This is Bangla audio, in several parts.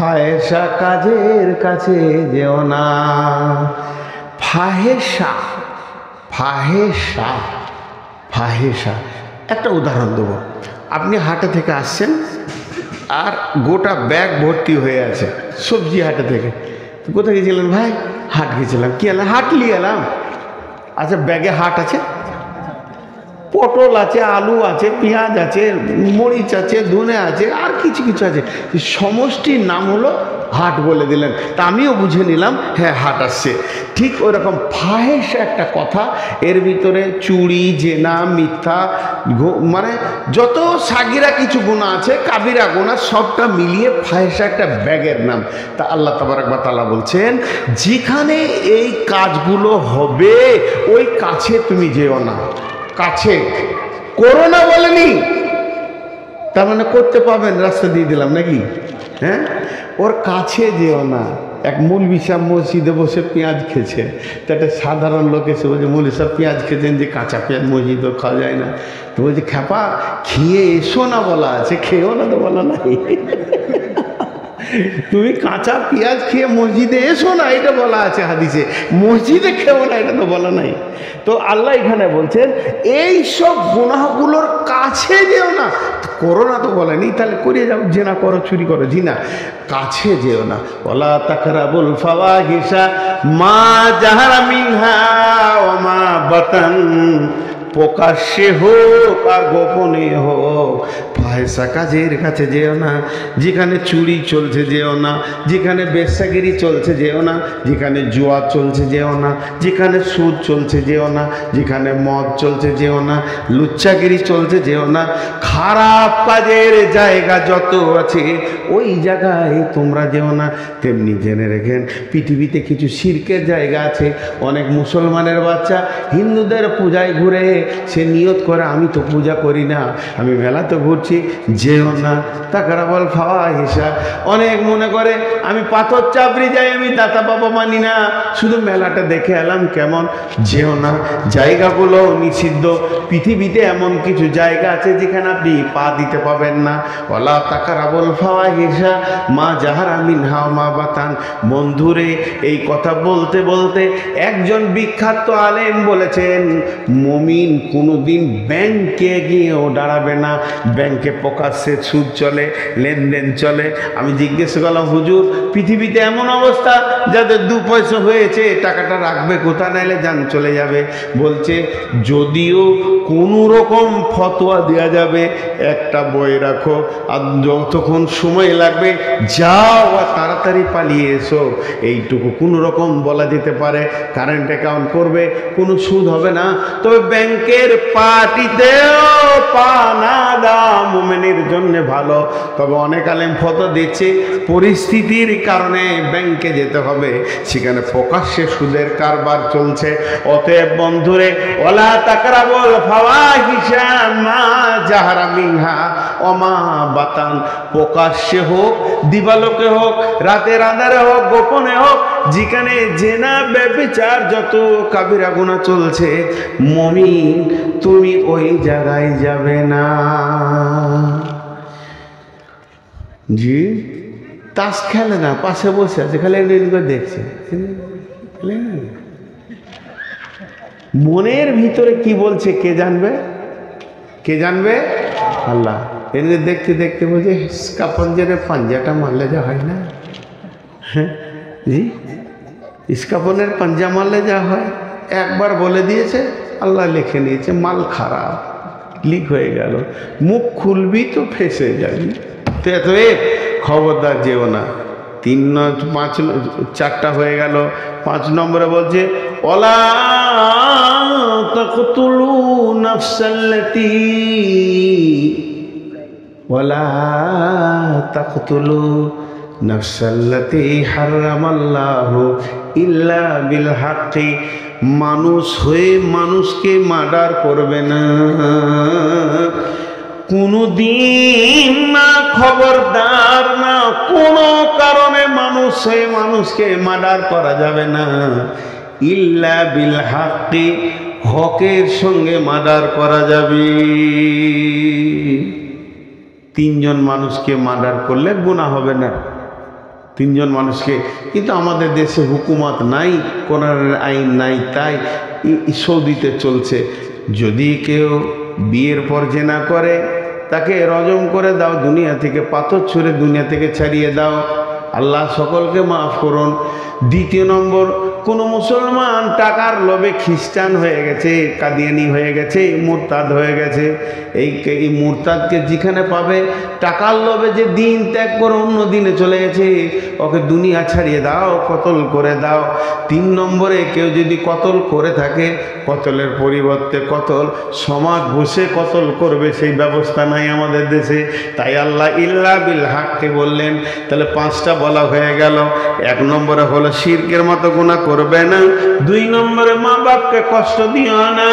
ফাহেসা কাজের কাছে যেও না। ফাহেসা, ফাহেসা, ফাহেসা। একটা উদাহরণ দেবো। আপনি হাটে থেকে আসছেন আর গোটা ব্যাগ ভর্তি হয়ে আছে সবজি হাটে থেকে। কোথায় গেছিলেন ভাই? হাট গেছিলাম। কি এলাম? হাট নিয়ে এলাম। আচ্ছা, ব্যাগে হাট আছে, পটল আছে, আলু আছে, পেঁয়াজ আছে, মরিচ আছে, ধনে আছে, আর কিছু কিছু আছে। সমষ্টির নাম হলো হাট বলে দিলেন, তা আমিও বুঝে নিলাম হ্যাঁ হাট আসছে। ঠিক ওরকম ফাহেস একটা কথা, এর ভিতরে চুরি, জেনা, মিথ্যা, মানে যত সাগিরা কিছু গুনাহ আছে, কাবিরা গুনাহ, সবটা মিলিয়ে ফাহেসা একটা ব্যাগের নাম। তা আল্লাহ তাবারক ওয়া তাআলা বলছেন, যেখানে এই কাজগুলো হবে ওই কাছে তুমি যেও না। কাছে করো না বলেনি, তার মানে করতে পাবেন, রাস্তা দিয়ে দিলাম নাকি? হ্যাঁ, ওর কাছে যেও না। এক মৌলভী সাহেব মসজিদে বসে পেঁয়াজ খেয়েছে, তো একটা সাধারণ লোক এসে বলছে, মৌলভী সাহেব পেঁয়াজ খেয়েছেন, যে কাঁচা পেঁয়াজ মসজিদও খাওয়া যায় না। তো বলছে, খ্যাপা খেয়ে এসো না বলা আছে, খেয়েও না তো বলা নাই। তুমি কাঁচা পেঁয়াজ খেয়ে মসজিদে এসো না এটা বলা আছে হাদিসে, মসজিদে খেও না এটা তো বলা নাই। তো আল্লাহ এখানে বলছেন এই সব গুনাহগুলোর কাছে যেও না। করো না তো বলেনি, তাহলে করিয়ে যাও, জেনা করো, চুরি করো, জিনা, কাছে যেও না। ওয়ালা তাকরাবুল ফাওয়াহিশা মা জাহারা মিনহা ওয়া মা বাতান, প্রকাশ্যে হোক আর গোপনে হোক ফাহেসা কাজের কাছে যেও না। যেখানে চুরি চলছে যেও না, যেখানে বেশ্যাগিরি চলছে যেও না, যেখানে জুয়া চলছে যেও না, যেখানে সুদ চলছে যেও না, যেখানে মদ চলছে যেও না, লুচ্চাগিরি চলছে যেও না। খারাপ কাজের জায়গা যত আছে ওই জায়গায় তোমরা যেও না। তেমনি জেনে রেখেন পৃথিবীতে কিছু শিরকের জায়গা আছে। অনেক মুসলমানের বাচ্চা হিন্দুদের পূজায় ঘুরে, সে নিয়ত করে আমি তো পূজা করি না, আমি মেলাতে ঘুরছি, যেও না। তাকরাবুল ফাওয়াহিশা, অনেক মনে করে আমি পাথর চাপড়ি যাই, আমি দাতা বাবা মানি না, শুধু মেলাটা দেখে এলাম কেমন, যেও না। জায়গাগুলো নিষিদ্ধ। পৃথিবীতে এমন কিছু জায়গা আছে যেখানে আপনি পা দিতে পাবেন না। ওয়ালা তাকরাবুল ফাওয়াহিশা মা জাহারা মিনহা ওয়া মা বাতান। বন্ধুরে, এই কথা বলতে বলতে একজন বিখ্যাত আলেম বলেছেন, মুমিন কোনোদিন ব্যাংকে গিয়েও দাঁড়াবে না। ব্যাংকে প্রকাশ্যে সুদ চলে, লেনদেন চলে। আমি জিজ্ঞেস করলাম, হুজুর পৃথিবীতে এমন অবস্থা যাদের 2 পয়সা হয়েছে টাকাটা রাখবে কোথা, নাইলে যান চলে যাবে। বলছে যদিও কোনো রকম ফতোয়া দেওয়া যাবে, একটা বই রাখো, আর যতক্ষণ সময় লাগবে যাও আর তাড়াতাড়ি পালিয়ে এসো, এইটুকু কোনো রকম বলা যেতে পারে। কারেন্ট অ্যাকাউন্ট করবে, কোনো সুদ হবে না, তবে ব্যাংকের পার্টিতেও পা না দেওয়া মুমিনের জন্য ভালো। তবে অনেক আলেম ফতোয়া দিচ্ছে পরিস্থিতির কারণে ব্যাংকে যেতে হবে, সেখানে প্রকাশ্যে সুদের কারবার চলছে। অতএব বন্ধুরে, ওয়ালা তাকরাবুল ফাওয়াহিশা মা জাহারা মিনহা ওয়া মা বাতান। প্রকাশ্যে হোক, দিবালোকে হোক, রাতের আঁধারে হোক, গোপনে হোক, যেখানে জেনা ব্যভিচার যত কাবিরা গুনাহ চলছে, মুমিন তুমি ওই জায়গায় যাবে না। জি, তাস খেলে না, পাশে বসে আছে, খালি দেখছে। মনের ভিতরে কি বলছে কে জানবে? কে জানবে? আল্লাহ। এনে দেখতে দেখতে বলছে ইসকা পঞ্জরে পাঞ্জাটা মারলে যা হয় না। হ্যাঁ জি, ইস্কাপনের পাঞ্জা মারলে যা হয়, একবার বলে দিয়েছে, আল্লাহ লিখে নিয়েছে মাল খারাপ, লিক হয়ে গেল। মুখ খুলবি তো ফেসে যাবি। তো এত খবরদার যেও না। 4টা হয়ে গেল। 5 নম্বরে বলছে ওয়ালা তাকতুলু নাফসাল্লাতী ওয়ালা তাকতুলু নাফসাল্লাতী হারামাল্লাহু ইল্লা বিল হাক্কি। মানুষ হয়ে মানুষকে মার্ডার করবে না কোনদিন, না খবরদার, না কোনো কারণে মানুষ হয়ে মানুষকে মার্ডার করা যাবে না। ইল্লা বিল হাক্কি, হকের সঙ্গে মার্ডার করা যাবে। 3 জন মানুষকে মার্ডার করলে গুনাহ হবে না। তিনজন মানুষকে। কিন্তু আমাদের দেশে হুকুমত নাই, কোরআনের আইন নাই, তাই সৌদিতে চলছে, যদি কেউ বিয়ের পর জেনা করে তাকে রজম করে দাও, দুনিয়া থেকে পাথর ছুঁড়ে দুনিয়া থেকে ছাড়িয়ে দাও, আল্লাহ সকলকে মাফ করুন। দ্বিতীয় নম্বর, কোনো মুসলমান টাকার লোভে খ্রিস্টান হয়ে গেছে, কাদিয়ানি হয়ে গেছে, মুরতাদ হয়ে গেছে, এই মুরতাদকে যেখানে পাবে টাকার লোভে যে দিন ত্যাগ করে অন্য দিনে চলে গেছে, ওকে দুনিয়া ছাড়িয়ে দাও, কতল করে দাও। 3 নম্বরে, কেউ যদি কতল করে থাকে, কতলের পরিবর্তে কতল সমাজ বসে কতল করবে সেই ব্যবস্থা নাই আমাদের দেশে, তাই আল্লাহ ইল্লা বিল হাক্কে বললেন। তাহলে 5টা বলা হয়ে গেল। 1 নম্বরে হলো শিরকের মতো গুনাহ করবে না, 2 নম্বরে মা বাপকে কষ্ট দিও না,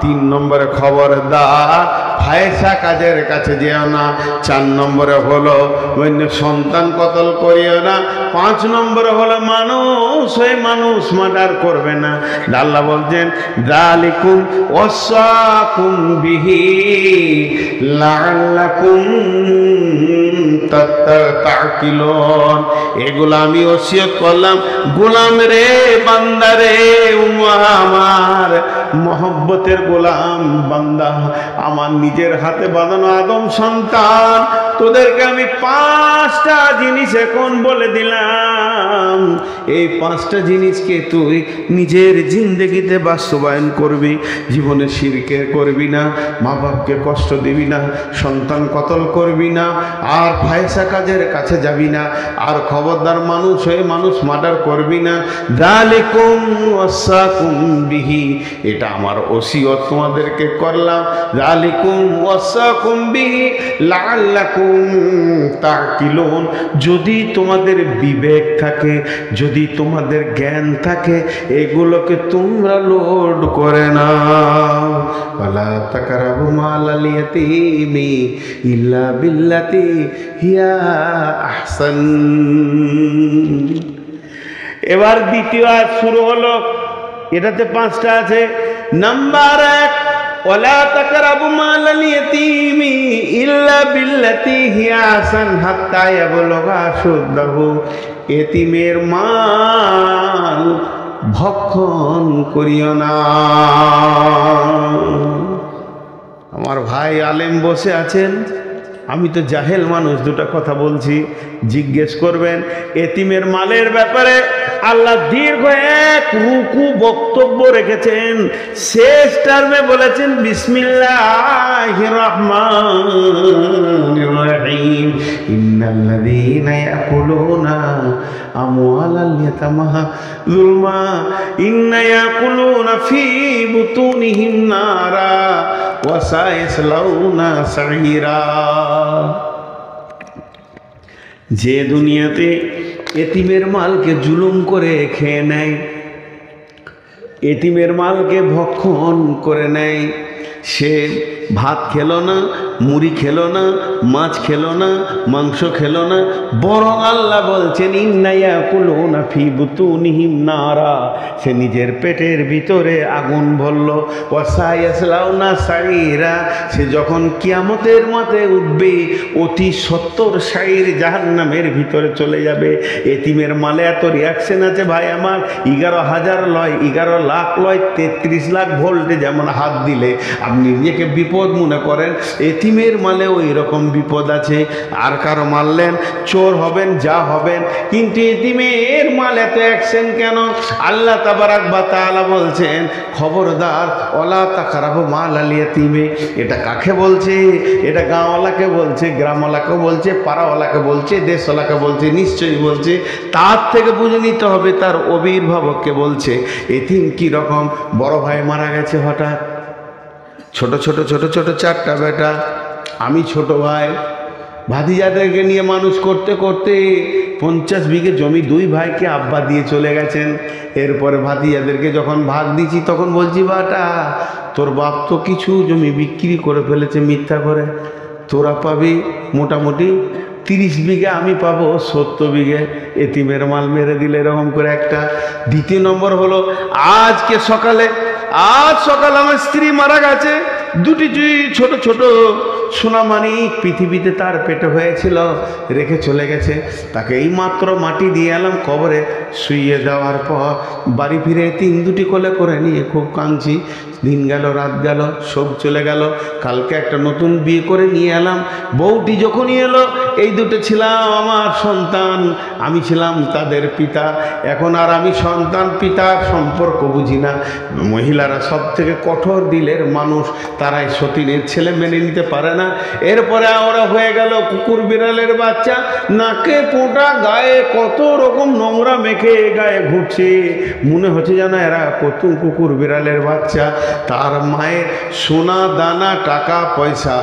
3 নম্বরে খবরদার ফায়সা কাজের কাছে যেও না, 4 নম্বরে হলো অন্য সন্তান কতল করিও না, 5 নম্বরে হলো মানুষ হয়ে মানুষ মার্ডার করবে না। আল্লাহ বলছেন যালিকুম ওয়াসাকুম বিহি লাআল্লাকুম তাতাকিলুন, এগুলো আমি ওসিয়ত করলাম গোলাম রে, বান্দা রে, আমার মহব্বতের গোলাম বান্দা, আমার নিজের হাতে বাঁধানো আদম সন্তান, তোদেরকে আমি 5টা জিনিস এখন বলে দিলাম, এই 5টা জিনিসকে তুই নিজের জিন্দেগিতে বাস্তবায়ন করবি। জীবনে শিরকে করবি না, মা বাপকে কষ্ট দিবি না, সন্তান কতল করবি না, আর ফায়সা কাজের কাছে যাবি না, আর খবরদার মানুষ হয়ে মানুষ মার্ডার করবি না। যালিকুম ওয়াসাকুম বিহি, এটা আমার ওসিয়ত তোমাদেরকে করলাম। যালিকুম ওয়াসাকুম বিহি লাআল্লাকুম তাকিলুন, যদি তোমাদের বিবেক থাকে, যদি তোমাদের জ্ঞান থাকে, এগুলোকে তোমরা লোড করে নাও। ওয়ালা তাকরাবু মালাল ইয়াতীমি ইল্লা বিল্লাতি হিয়া আহসান। এবার দ্বিতীয় আয়াত শুরু হলো, এটাতে 5টা আছে। নাম্বার 1, ওয়ালা তাকরাবু মালাল ইয়াতীমি ইল্লা বিল্লাতি হিয়া আহসান হাত্তা ইয়াবলুগা আশুদ্দাহু, এতিমের মাল ভক্ষণ করিও না। আমার ভাই আলেম বসে আছেন, আমি তো জাহেল মানুষ, 2টা কথা বলছি, জিজ্ঞেস করবেন। এতিমের মালের ব্যাপারে আল্লাহ দীর্ঘ 1 রুকু বক্তব্য রেখেছেন, শেষ টার্মে বলেছেন বিসমিল্লাহির রহমানির রহিম, ইন্নাল্লাযীনা ইয়াকুলুনা আমওয়ালাল ইয়াতামা যুলমা ইন্না ইয়াকুলুনা ফী বুতুনিহিম নারা ওয়া সায়াসলাউনা সাঈরা। যে দুনিয়াতে এতিমের মালকে জুলুম করে খেয়ে নেয়, এতিমের মালকে ভক্ষণ করে নেয়, সে ভাত খেলো না, মুড়ি খেলো না, মাছ খেলো না, মাংস খেলো না, বরং আল্লাহ বলছেন ইন্না ইয়াকুলুনা ফী বুতুনিহিম নারা, সে নিজের পেটের ভিতরে আগুন ভরল, ওয়া সায়াসলাউনা সাঈরা, সে যখন কিয়ামতের মাঠে উঠবে অতি 70 সাইর জাহান্নামের ভিতরে চলে যাবে। এতিমের মালে এত রিয়াকশন আছে ভাই আমার, 11,000 লয়, 11 লাখ লয়, 33 লাখ ভোল্টে যেমন হাত দিলে আপনি নিজেকে বিপদ মনে করেন, এতিমের মালে ওই রকম বিপদ আছে। আর কারো মারলেন চোর হবেন, যা হবেন, কিন্তু এতিমের মাল এত অ্যাকশন কেন? আল্লাহ তাবারাক ওয়া তাআলা বলছেন খবরদার ওয়ালা তাকরাবু মালাল ইয়াতীমি। এটা কাকে বলছে? এটা গাঁওয়ালাকে বলছে, গ্রামওয়ালাকে বলছে, পাড়াওয়ালাকে বলছে, দেশওয়ালাকে বলছে, নিশ্চয়ই বলছে। তার থেকে বুঝে নিতে হবে তার অভিভাবককে বলছে। এতিম কি রকম? বড় ভাই মারা গেছে হঠাৎ, ছোট ছোট ছোট ছোট 4টা বেটা, আমি ছোট ভাই, ভাতিজাদেরকে নিয়ে মানুষ করতে করতে 50 বিঘে জমি 2 ভাইকে আব্বা দিয়ে চলে গেছেন। এরপরে ভাতিজাদেরকে যখন ভাগ দিচ্ছি তখন বলছি, বাটা তোর বাপ তো কিছু জমি বিক্রি করে ফেলেছে মিথ্যা করে, তোরা পাবি মোটামুটি 30 বিঘে, আমি পাবো 70 বিঘে। এতিমের মাল মেরে দিলে এরকম করে একটা। দ্বিতীয় নম্বর হলো আজ সকালে আমার স্ত্রী মারা গেছে, দুটি ছোট ছোট সোনামানিক পৃথিবীতে তার পেটে হয়েছিল, রেখে চলে গেছে। তাকে এই মাত্র মাটি দিয়ে এলাম কবরে শুইয়ে দেওয়ার পর বাড়ি ফিরে দুটি কোলে করে নিয়ে খুব কাঁদছি। দিন গেল, রাত গেল, সব চলে গেল। কালকে একটা নতুন বিয়ে করে নিয়ে এলাম। বউটি যখনই এলো, এই দুটো ছিলাম আমার সন্তান, আমি ছিলাম তাদের পিতা। এখন আর আমি সন্তান পিতার সম্পর্ক বুঝি না। মহিলারা সব থেকে কঠোর দিলের মানুষ, তারাই সতীনের ছেলে মেনে নিতে পারে না। এরপরে ওরা হয়ে গেল কুকুর বিড়ালের বাচ্চা, নাকে পোঁটা, গায়ে কত রকম নোংরা মেখে গায়ে ঘুরছে, মনে হচ্ছে যেন এরা কত কুকুর বিড়ালের বাচ্চা। তার মায়ের সোনা দানা টাকা পয়সা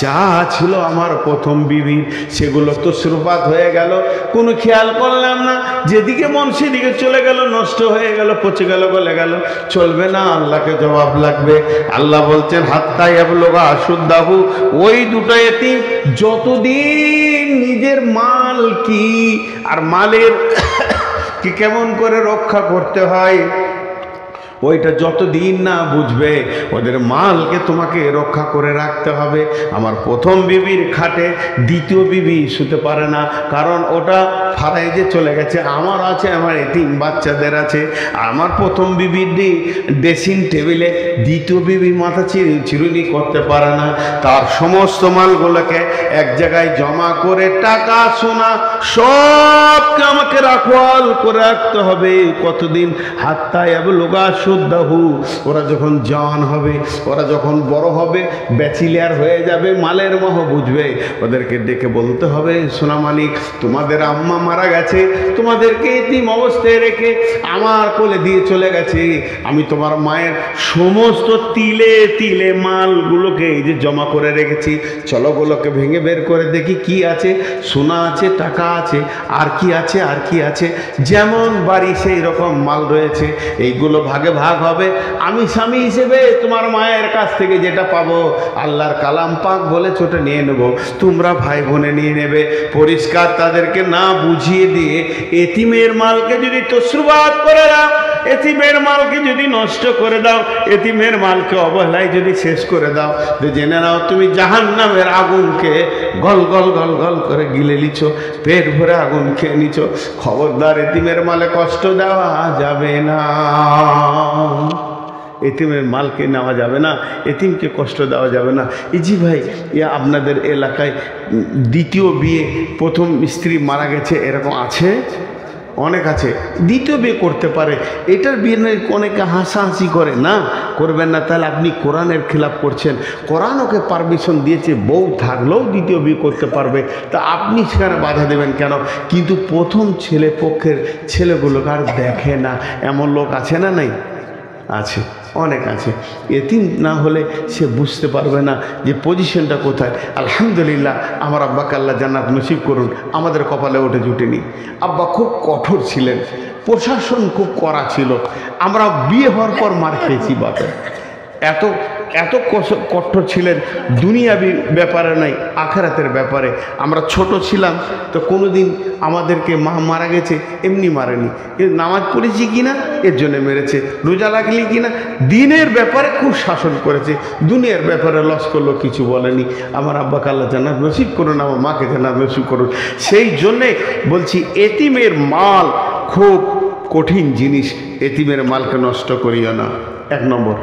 যা ছিল আমার প্রথম বিবির, সেগুলো তো সুরপাত হয়ে গেল। কোনো খেয়াল করলাম না, যেদিকে মন সেদিকে চলে গেল, নষ্ট হয়ে গেল, পচে গেল, গলে গেল। চলবে না, আল্লাহকে জবাব লাগবে। আল্লাহ বলছেন হাত্তা ইয়াবলুগা আশুদ্দাহু, ওই দুটো এতিম যতদিন নিজের মাল কি আর মালের কি কেমন করে রক্ষা করতে হয় ওইটা যতদিন না বুঝবে, ওদের মালকে তোমাকে রক্ষা করে রাখতে হবে। আমার প্রথম বিবির খাটে দ্বিতীয় বিবি শুতে পারে না, কারণ ওটা ফারাইজে চলে গেছে। আমার আছে, আমার এতিম বাচ্চাদের আছে। আমার প্রথম বিবির ড্রেসিং টেবিলে দ্বিতীয় বিবি মাথা চিরুনি করতে পারে না। তার সমস্ত মালগুলোকে এক জায়গায় জমা করে টাকা সোনা সবকে আমাকে রাখওয়াল করে রাখতে হবে। কতদিন? হাত্তা ইয়াবলুগা আশুদ্দাহু, ওরা যখন জওয়ান হবে, ওরা যখন বড় হবে, ব্যাচিলিয়ার হয়ে যাবে, মালের মোহ বুঝবে, ওদেরকে ডেকে বলতে হবে সোনা মানিক, তোমাদের আম্মা মারা গেছে, তোমাদেরকে এতিম অবস্থায় রেখে আমার কোলে দিয়ে চলে গেছে। আমি তোমার মায়ের সমস্ত তিলে তিলে মালগুলোকে এই যে জমা করে রেখেছি, চলো গুলোকে ভেঙে বের করে দেখি কি আছে। সোনা আছে, টাকা আছে, আর কি আছে, আর কি আছে। যেমন বাড়ি সেই রকম মাল রয়েছে, এইগুলো ভাগে ভাগ হবে। আমি স্বামী হিসেবে তোমার মায়ের কাছ থেকে যেটা পাবো, আল্লাহর কালাম পাক বলে ছোট নিয়ে নেব, তোমরা ভাই বোনে নিয়ে নেবে। পরিষ্কার তাদেরকে না বুঝিয়ে দিয়ে এতিমের মালকে যদি তসরুবাত করে দাও, এতিমের মালকে যদি নষ্ট করে দাও, এতিমের মালকে অবহেলায় যদি শেষ করে দাও, তো জেনে নাও তুমি জাহান্নামের আগুনকে গল গল গল গল করে গিলে নিচ্ছ, পেট ভরে আগুন খেয়ে নিচ্ছ। খবরদার, এতিমের মালে কষ্ট দেওয়া যাবে না, এতিমের মালকে নেওয়া যাবে না, এতিমকে কষ্ট দেওয়া যাবে না। জি ভাই, আপনাদের এলাকায় দ্বিতীয় বিয়ে প্রথম স্ত্রী মারা গেছে এরকম আছে? অনেক আছে। দ্বিতীয় বিয়ে করতে পারে, এটার বিয়ে অনেকে হাসাহাসি করে, না করবেন না, তাহলে আপনি কোরআনের খেলাপ করছেন। কোরআন ওকে পারমিশন দিয়েছে, বউ থাকলেও দ্বিতীয় বিয়ে করতে পারবে, তা আপনি সেখানে বাধা দেবেন কেন? কিন্তু প্রথম ছেলে পক্ষের ছেলেগুলোকে আর দেখে না, এমন লোক আছে না? নাই? আছে, অনেক আছে। এতিম না হলে সে বুঝতে পারবে না যে পজিশনটা কোথায়। আলহামদুলিল্লাহ, আমার আব্বাকে আল্লাহ জান্নাত নসিব করুন, আমাদের কপালে ওঠে জুটেনি। আব্বা খুব কঠোর ছিলেন, প্রশাসন খুব কড়া ছিল। আমরা বিয়ে হওয়ার পর মার খেয়েছি বাপে, এত এত কঠোর ছিলেন। দুনিয়াবি ব্যাপারে নাই, আখেরাতের ব্যাপারে। আমরা ছোট ছিলাম তো কোনোদিন আমাদেরকে মা মারা গেছে এমনি মারেনি, নামাজ পড়েছি কিনা এর জন্য মেরেছে, রোজা লাগলি কিনা, দিনের ব্যাপারে খুব শাসন করেছে, দুনিয়ার ব্যাপারে লস করলো কিছু বলেনি। আমার আব্বাকে আল্লাহ জান্নাত নসিব করুন, আমার মাকে জান্নাত নসিব করুন। সেই জন্যে বলছি, এতিমের মাল খুব কঠিন জিনিস, এতিমের মালকে নষ্ট করিও না। এক নম্বর।